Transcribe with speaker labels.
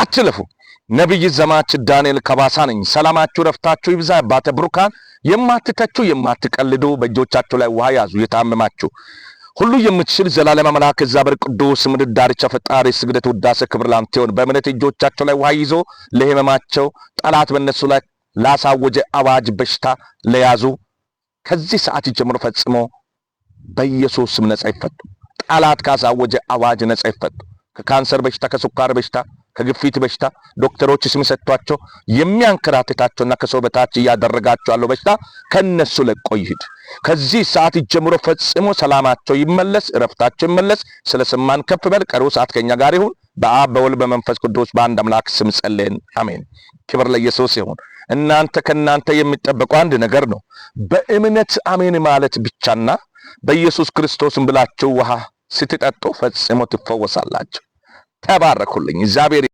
Speaker 1: አትለፉ። ነብይ ዘማች ዳንኤል ከባሳ ነኝ። ሰላማችሁ ረፍታችሁ ይብዛ። አባተ ብሩካን የማትተቹ የማትቀልዱ በእጆቻችሁ ላይ ውሃ ያዙ። የታመማችሁ ሁሉ የምትችል ዘላለም አምላክ እግዚአብሔር ቅዱስ ምድር ዳርቻ ፈጣሪ ስግደት ውዳሴ ክብር ላንተ ይሁን። በእምነት እጆቻቸው ላይ ውሃ ይዞ ለህመማቸው ጠላት በእነሱ ላይ ላሳወጀ አዋጅ በሽታ ለያዙ ከዚህ ሰዓት ጀምሮ ፈጽሞ በኢየሱስ ስም ነጻ ይፈቱ። ጠላት ካሳወጀ አዋጅ ነጻ ይፈቱ። ከካንሰር በሽታ፣ ከስኳር በሽታ፣ ከግፊት በሽታ ዶክተሮች ስም ሰጥቷቸው የሚያንከራትታቸውና ከሰው በታች እያደረጋቸው ያለው በሽታ ከነሱ ለቆ ይሂድ። ከዚህ ሰዓት ጀምሮ ፈጽሞ ሰላማቸው ይመለስ፣ እረፍታቸው ይመለስ። ስለሰማን ከፍ በል። ቀሪው ሰዓት ከኛ ጋር ይሁን። በአብ በወልድ በመንፈስ ቅዱስ በአንድ አምላክ ስም ጸልየን አሜን። ክብር ለኢየሱስ ይሁን። ከናንተ የሚጠበቀው አንድ ነገር ነው። በእምነት አሜን ማለት ብቻና በኢየሱስ ክርስቶስን ብላችሁ ውሃ ስትጠጡ ፈጽሞ ትፈወሳላችሁ። ተባረኩልኝ። እግዚአብሔር